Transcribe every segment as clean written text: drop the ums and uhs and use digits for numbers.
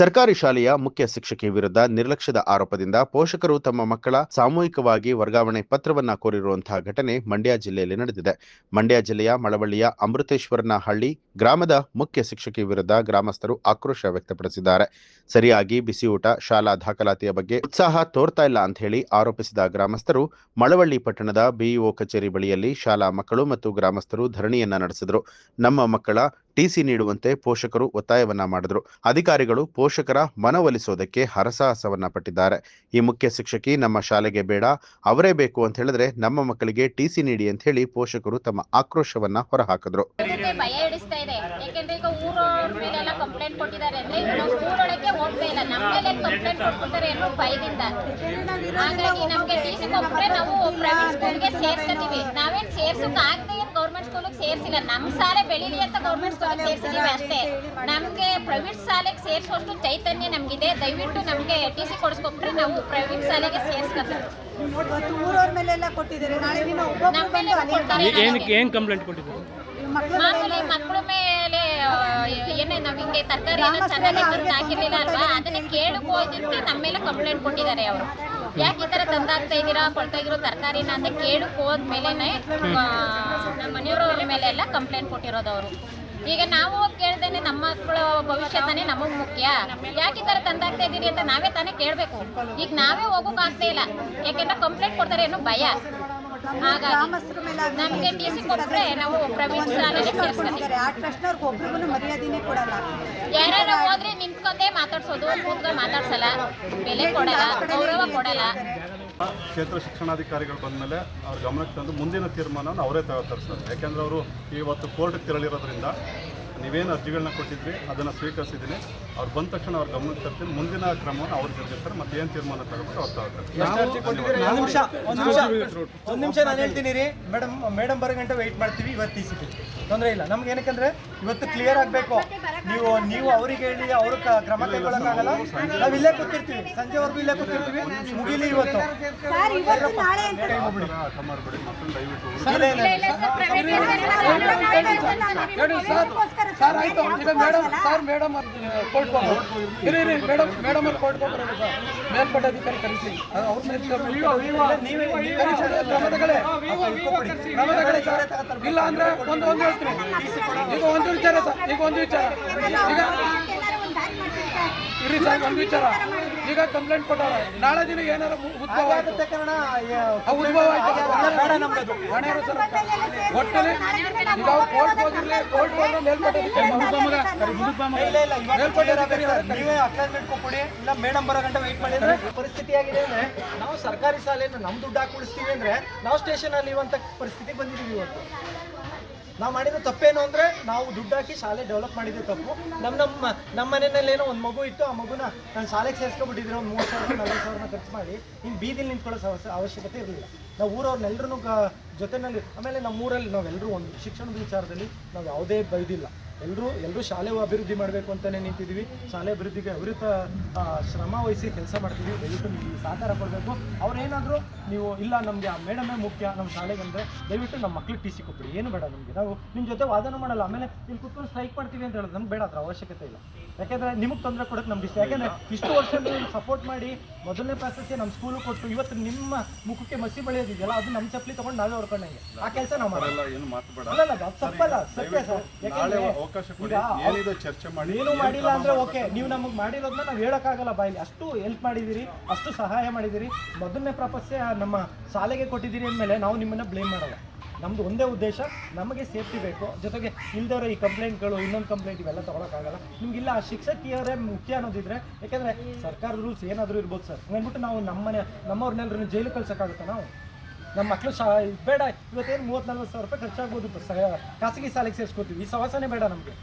ಸರ್ಕಾರಿ ಶಾಲೆಯ ಮುಖ್ಯ ಶಿಕ್ಷಕಿ ವಿರುದ್ಧ ನಿರ್ಲಕ್ಷ್ಯದ ಆರೋಪದಿಂದ ಪೋಷಕರು ತಮ್ಮ ಮಕ್ಕಳ ಸಾಮೂಹಿಕವಾಗಿ ವರ್ಗಾವಣೆ ಪತ್ರವನ್ನ ಕೋರಿರುವಂತಹ ಘಟನೆ ಮಂಡ್ಯ ಜಿಲ್ಲೆಯಲ್ಲಿ ನಡೆದಿದೆ. ಮಂಡ್ಯ ಜಿಲ್ಲೆಯ ಮಳವಳ್ಳಿಯ ಅಮೃತೇಶ್ವರನಹಳ್ಳಿ ಗ್ರಾಮದ ಮುಖ್ಯ ಶಿಕ್ಷಕಿ ವಿರುದ್ಧ ಗ್ರಾಮಸ್ಥರು ಆಕ್ರೋಶ ವ್ಯಕ್ತಪಡಿಸಿದ್ದಾರೆ. ಸರಿಯಾಗಿ ಬಿಸಿಯೂಟ, ಶಾಲಾ ದಾಖಲಾತಿಯ ಬಗ್ಗೆ ಉತ್ಸಾಹ ತೋರ್ತಾ ಇಲ್ಲ ಅಂತ ಹೇಳಿ ಆರೋಪಿಸಿದ ಗ್ರಾಮಸ್ಥರು ಮಳವಳ್ಳಿ ಪಟ್ಟಣದ ಬಿಇಒ ಕಚೇರಿ ಬಳಿಯಲ್ಲಿ ಶಾಲಾ ಮಕ್ಕಳು ಮತ್ತು ಗ್ರಾಮಸ್ಥರು ಧರಣಿಯನ್ನ ನಡೆಸಿದರು. ನಮ್ಮ ಮಕ್ಕಳ ಟಿಸಿ ನೀಡುವಂತೆ ಪೋಷಕರು ಒತ್ತಾಯವನ್ನ ಮಾಡಿದ್ರು. ಅಧಿಕಾರಿಗಳು ಪೋಷಕರ ಮನವೊಲಿಸೋದಕ್ಕೆ ಹರಸಾಹಸವನ್ನ ಪಟ್ಟಿದ್ದಾರೆ. ಈ ಮುಖ್ಯ ಶಿಕ್ಷಕಿ ನಮ್ಮ ಶಾಲೆಗೆ ಬೇಡ, ಅವರೇ ಬೇಕು ಅಂತ ಹೇಳಿದ್ರೆ ನಮ್ಮ ಮಕ್ಕಳಿಗೆ ಟಿಸಿ ನೀಡಿ ಅಂತ ಹೇಳಿ ಪೋಷಕರು ತಮ್ಮ ಆಕ್ರೋಶವನ್ನ ಹೊರಹಾಕಿದ್ರು. ಭಯ ಹಿಡಿಸ್ತಾ ಇದೆ. ಯಾಕೆಂದ್ರೆ ಈಗ ಊರವ್ರ ಮೇಲೆಲ್ಲ ಕಂಪ್ಲೇಂಟ್ ಕೊಟ್ಟಿದ್ದಾರೆ ಅಂದ್ರೆ ನಾವು ಸ್ಕೂಲ್ ಒಳಗೆ ಹೋಗ್ತಾ ಇಲ್ಲ, ನಮ್ಮ ಮೇಲೆ ಕಂಪ್ಲೇಂಟ್ ಕೊಟ್ಬಿಡ್ತಾರೆ ಅನ್ನೋ ಭಯದಿಂದ. ಹಾಗಾಗಿ ನಮ್ಗೆ ಟಿಸಿ ಕೊಟ್ಟರೆ ನಾವು ಪ್ರೈವೇಟ್ ಸ್ಕೂಲ್ಗೆ ಸೇರ್ಸ್ತೀವಿ. ನಾವೇನ್ ಸೇರ್ಸಕ್ ಆಗದೆ ಗೌರ್ಮೆಂಟ್ ಸ್ಕೂಲಿಗೆ ಸೇರ್ಸಿಲ್ಲ. ನಮ್ಮ ಶಾಲೆ ಬೆಳೀಲಿ ಅಂತ ಗೌರ್ಮೆಂಟ್ ಸ್ಕೂಲಿಗೆ ಸೇರ್ಸಿದೀವಿ ಅಷ್ಟೇ. ನಮ್ಗೆ ಪ್ರೈವೇಟ್ ಶಾಲೆಗೆ ಸೇರ್ಸೋಷ್ಟು ಚೈತನ್ಯ ನಮ್ಗಿದೆ. ದಯವಿಟ್ಟು ನಮ್ಗೆ ಟಿಸಿ ಕೊಡಿಸ್ಕೊಟ್ರೆ ನಾವು ಪ್ರೈವೇಟ್ ಶಾಲೆಗೆ ಸೇರ್ಸ್ಕೊತೀವಿ. ಊರವ್ರ ಮೇಲೆಲ್ಲ ಕೊಟ್ಟಿದ್ದಾರೆ. ನಾಳೆ ದಿನ ಏನ್ ಕಂಪ್ಲೇಂಟ್ ಕೊಟ್ಟಿದ್ದಾರೆ? ಮಾಮೂಲಿ ಮಕ್ಕಳ ಮೇಲೆ ಏನೇ ನಾವ್ ಹಿಂಗೆ ತರಕಾರಿ ಚೆನ್ನಾಗಿ ಹಾಕಿರ್ಲಿಲ್ಲ ಅಲ್ವಾ, ಅದನ್ನ ಕೇಳಕ್ ಹೋಗಿರ್ತಿ ನಮ್ಮ ಮೇಲೆ ಕಂಪ್ಲೇಂಟ್ ಕೊಟ್ಟಿದ್ದಾರೆ ಅವರು. ಯಾಕೆ ಈ ತರ ತಂದಾಗ್ತಾ ಇದ್ದೀರಾ, ಕೊಳ್ತಾ ಇರೋ ತರಕಾರಿನ ಅಂತ ಕೇಳಕ್ ಹೋದ್ಮೇಲೆನೆ ನಮ್ಮ ಮನೆಯವ್ರ ಮೇಲೆ ಎಲ್ಲ ಕಂಪ್ಲೇಂಟ್ ಕೊಟ್ಟಿರೋದು ಅವರು. ಈಗ ನಾವು ಕೇಳ್ದೇನೆ ನಮ್ಮ ಮಕ್ಕಳ ಭವಿಷ್ಯ ತಾನೇ ನಮಗ್ ಮುಖ್ಯ. ಯಾಕೆ ಈ ತರ ತಂದಾಗ್ತಾ ಇದೀರಿ ಅಂತ ನಾವೇ ತಾನೇ ಕೇಳ್ಬೇಕು. ಈಗ ನಾವೇ ಹೋಗೋಕ್ ಆಗ್ತಾ ಇಲ್ಲ, ಯಾಕೆಂದ್ರೆ ಕಂಪ್ಲೇಂಟ್ ಕೊಡ್ತಾರೆ ಅನ್ನೋ ಭಯ. ಹಾಗಾಗಿ ನಮ್ಗೆ ಟಿಸಿ ಕೊಟ್ರೆ ನಾವು ಪ್ರೈವೇಟ್ ಶಾಲೆಗೆ ಸೇರ್ಸ್ಕೊತೀವಿ. ಯಾರು ಹೋದ್ರೆ ನಿಂತ್ಕೊಂಡೇ ಮಾತಾಡ್ಸೋದು, ಕೂತ್ಕೊಂಡು ಮಾತಾಡ್ಸಲ್ಲ, ಬೆಲೆ ಕೊಡಲ್ಲ, ಗೌರವ ಕೊಡಲ್ಲ. ಕ್ಷೇತ್ರ ಶಿಕ್ಷಣಾಧಿಕಾರಿಗಳು ಬಂದಮೇಲೆ ಅವ್ರ ಗಮನಕ್ಕೆ ತಂದು ಮುಂದಿನ ತೀರ್ಮಾನವನ್ನು ಅವರೇ ತಗೋತಾರೆ ಸರ್. ಯಾಕೆಂದರೆ ಅವರು ಇವತ್ತು ಕೋರ್ಟ್ಗೆ ತೆರಳಿರೋದ್ರಿಂದ ನೀವೇನು ಅರ್ಜಿಗಳನ್ನ ಕೊಟ್ಟಿದ್ವಿ ಅದನ್ನು ಸ್ವೀಕರಿಸಿದ್ದೀನಿ. ಅವ್ರು ಬಂದ ತಕ್ಷಣ ಅವ್ರ ಗಮನಕ್ಕೆ ತರ್ತೀನಿ. ಮುಂದಿನ ಕ್ರಮವನ್ನು ಅವ್ರು ಜರುಗಿಸ್ತಾರೆ. ಮತ್ತೆ ಏನು ತೀರ್ಮಾನ ತಗೋಬೇಕು ಅವ್ರು ತಗೋತಾರೆ. ಒಂದು ನಿಮಿಷ ನಾನು ಹೇಳ್ತೀನಿ ರೀ ಮೇಡಮ್ ಬರೋ ಗಂಟೆ ವೆಯ್ಟ್ ಮಾಡ್ತೀವಿ. ಇವತ್ತು ಟಿಸಿ ತೊಂದರೆ ಇಲ್ಲ ನಮ್ಗೆ. ಏನಕ್ಕಂದ್ರೆ ಇವತ್ತು ಕ್ಲಿಯರ್ ಆಗಬೇಕು. ನೀವು ಅವ್ರಿಗೆ ಹೇಳಿ ಅವ್ರ ಕ್ರಮ ಕೈಗೊಳ್ಳೋಕ್ಕಾಗಲ್ಲ. ನಾವು ಇಲ್ಲೇ ಕೂತಿರ್ತೀವಿ, ಸಂಜೆವರೆಗೂ ಇಲ್ಲೇ ಕೂತಿರ್ತೀವಿ. ಮುಗಿಲಿ ಇವತ್ತು. ಮೇಡಮ್ ಕೋರ್ಟ್ ಮೇಲ್ಪಟ್ಟ ಅಧಿಕಾರಿ ಕರೆಸಿ ಇಲ್ಲ ಅಂದ್ರೆ ಒಂದು ಹೇಳ್ತೀನಿ. ಈಗ ಒಂದು ವಿಚಾರ ಇರಿ ಸರ್, ಒಂದು ವಿಚಾರ. ಈಗ ಕಂಪ್ಲೇಂಟ್ ಕೊಟ್ಟಾರ, ನಾಳೆ ದಿನ ಏನಾರ ಉದ್ಭವ ಆಗುತ್ತೆ ಕಾರಣ ಒಟ್ಟಲ್ಲಿ ಈಗ ಕೋರ್ಟ್ ಹೋಗಿರ್ಲಿ, ಕೋರ್ಟ್ ಹೋದ್ರೆ ನೀವೇ ಅಪಾಯಿಂಟ್ಮೆಂಟ್ ಕೊಟ್ಬಿಡಿ. ಇಲ್ಲ ಮೇಡಮ್ ಬರೋ ಗಂಟೆ ವೆಯ್ಟ್ ಮಾಡಿ. ಪರಿಸ್ಥಿತಿ ಆಗಿದೆ ಅಂದ್ರೆ ನಾವು ಸರ್ಕಾರಿ ಶಾಲೆಯನ್ನು ನಮ್ಮ ದುಡ್ಡು ಹಾಕಿ ಉಳಿಸ್ತೀವಿ ಅಂದ್ರೆ ನಾವು ಸ್ಟೇಷನ್ ಅಲ್ಲಿ ಇರುವಂತ ಪರಿಸ್ಥಿತಿಗೆ ಬಂದಿದ್ದೀವಿ ಇವತ್ತು. ನಾವು ಮಾಡಿರೋ ತಪ್ಪೇನು ಅಂದರೆ ನಾವು ದುಡ್ಡು ಹಾಕಿ ಶಾಲೆ ಡೆವಲಪ್ ಮಾಡಿದ್ದೆ ತಪ್ಪು. ನಮ್ಮ ಮನೆಯಲ್ಲೇನೋ ಒಂದು ಮಗು ಇತ್ತು, ಆ ಮಗುನ ನಾನು ಶಾಲೆಗೆ ಸೇರಿಸ್ಕೊಬಿಟ್ಟಿದ್ರೆ ಒಂದು 30,000-40,000 ಖರ್ಚು ಮಾಡಿ ಇನ್ನು ಬೀದಿಲಿ ನಿಂತ್ಕೊಳ್ಳೋ ಅವಶ್ಯಕತೆ ಇರಲಿಲ್ಲ. ನಾವು ಊರವ್ರನ್ನೆಲ್ಲರೂ ಜೊತೆಯಲ್ಲಿ, ಆಮೇಲೆ ನಮ್ಮೂರಲ್ಲಿ ನಾವೆಲ್ಲರೂ ಒಂದು ಶಿಕ್ಷಣದ ವಿಚಾರದಲ್ಲಿ ನಾವು ಯಾವುದೇ ಬೈದಿಲ್ಲ. ಎಲ್ಲರೂ ಶಾಲೆ ಅಭಿವೃದ್ಧಿ ಮಾಡಬೇಕು ಅಂತಲೇ ನಿಂತಿದ್ದೀವಿ. ಶಾಲೆ ಅಭಿವೃದ್ಧಿಗೆ ಅವಿರತ ಶ್ರಮ ವಹಿಸಿ ಕೆಲಸ ಮಾಡ್ತೀವಿ. ದಯವಿಟ್ಟು ನೀವು ಸಹಕಾರ ಕೊಡಬೇಕು. ಅವ್ರೇನಾದರೂ ನೀವು ಇಲ್ಲ ನಮಗೆ ಆ ಮೇಡಮೇ ಮುಖ್ಯ ನಮ್ಮ ಶಾಲೆಗೆ ಅಂದರೆ ದಯವಿಟ್ಟು ನಮ್ಮ ಮಕ್ಳಿಗೆ ಟಿಸಿ ಕೊಟ್ಬಿಡಿ. ಏನು ಬೇಡ ನಮಗೆ, ನಾವು ನಿಮ್ಮ ಜೊತೆ ವಾದನ ಮಾಡಲ್ಲ. ಆಮೇಲೆ ಇಲ್ಲಿ ಕೂತ್ಕೊಂಡು ಸ್ಟ್ರೈಕ್ ಮಾಡ್ತೀವಿ ಅಂತ ಹೇಳೋದು ನಮ್ಗೆ ಬೇಡ, ಅದರ ಅವಶ್ಯಕತೆ ಇಲ್ಲ. ಯಾಕೆಂದರೆ ನಿಮಗೆ ತೊಂದರೆ ಕೊಡೋಕ್ಕೆ ನಮ್ಗೆ ಇಷ್ಟ. ಯಾಕೆಂದರೆ ಇಷ್ಟು ವರ್ಷ ನೀವು ಸಪೋರ್ಟ್ ಮಾಡಿ ಮೊದಲನೇ ಪ್ರಾಶಸ್ತ್ಯ ನಮ್ಮ ಸ್ಕೂಲು ಕೊಟ್ಟು ಇವತ್ತು ನಿಮ್ಮ ಮುಖಕ್ಕೆ ಮಸಿ ಬೆಳೆಯೋದಿದೆಯಲ್ಲ, ಅದು ನಮ್ಮ ಚಪ್ಪಲಿ ತೊಗೊಂಡು ನಾವೇ ಹೊಡ್ಕೊಂಡಂಗೆ ಆ ಕೆಲಸ ನಾವು ಮಾಡಲ್ಲ. ಅಲ್ಲ ಅದು ತಪ್ಪಲ್ಲ, ಸತ್ಯ ಸರ್. ಯಾಕೆಂದರೆ ಏನು ಮಾಡಿಲ್ಲ ಅಂದ್ರೆ ಓಕೆ, ನೀವು ನಮಗೆ ಮಾಡಿರೋದನ್ನ ನಾವು ಹೇಳೋಕ್ಕಾಗಲ್ಲ ಬಾಯಲ್ಲಿ. ಅಷ್ಟು ಹೆಲ್ಪ್ ಮಾಡಿದ್ದೀರಿ, ಅಷ್ಟು ಸಹಾಯ ಮಾಡಿದ್ದೀರಿ, ಮೊದಲನೇ ಪ್ರಾಶಸ್ತ್ಯ ನಮ್ಮ ಶಾಲೆಗೆ ಕೊಟ್ಟಿದ್ದೀರಿ ಅಂದಮೇಲೆ ನಾವು ನಿಮ್ಮನ್ನು ಬ್ಲೇಮ್ ಮಾಡಲ್ಲ. ನಮ್ಮದು ಒಂದೇ ಉದ್ದೇಶ, ನಮಗೆ ಸೇಫ್ಟಿ ಬೇಕು. ಜೊತೆಗೆ ಇಲ್ದವರ ಈ ಕಂಪ್ಲೇಂಟ್ಗಳು, ಇನ್ನೊಂದು ಕಂಪ್ಲೇಂಟ್ ಇವೆಲ್ಲ ತೊಗೊಳಕ್ಕಾಗಲ್ಲ. ನಿಮಗಿಲ್ಲ ಆ ಶಿಕ್ಷಕಿಯವರೇ ಮುಖ್ಯ ಅನ್ನೋದಿದ್ರೆ, ಯಾಕೆಂದರೆ ಸರ್ಕಾರದ ರೂಲ್ಸ್ ಏನಾದರೂ ಇರ್ಬೋದು ಸರ್. ಹಂಗನ್ಬಿಟ್ಟು ನಾವು ನಮ್ಮವ್ರನ್ನೆಲ್ಲರೂ ಜೈಲು ಕಳ್ಸೋಕ್ಕಾಗುತ್ತೆ? ನಾವು ನಮ್ಮ ಮಕ್ಕಳು ಬೇಡ. ಇವತ್ತೇನು 30-40 ಸಾವಿರ ರೂಪಾಯಿ ಖರ್ಚಾಗ್ಬೋದು, ಖಾಸಗಿ ಶಾಲೆಗೆ ಸೇರಿಸ್ಕೊತೀವಿ. ಈ ಸವಾಸನೆ ಬೇಡ ನಮಗೆ.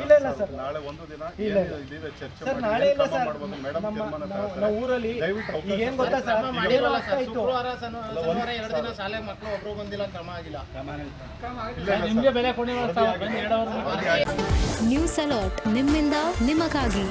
ಇಲ್ಲ ಇಲ್ಲ ಸರ್, ನಾಳೆ ಒಂದು ದಿನ ಸರ್, ನಾಳೆ ಇಲ್ಲ ಸರ್. ನಮ್ಮ ಊರಲ್ಲಿ ಏನು ಗೊತ್ತಾ ಸರ್, ಶಾಲೆ ಮಕ್ಕಳು ಒಬ್ರು ಬಂದಿಲ್ಲ, ಕ್ರಮ ಆಗಿಲ್ಲ. ನ್ಯೂಸ್ ಅಲರ್ಟ್ ನಿಮ್ಮಿಂದ ನಿಮಗಾಗಿ.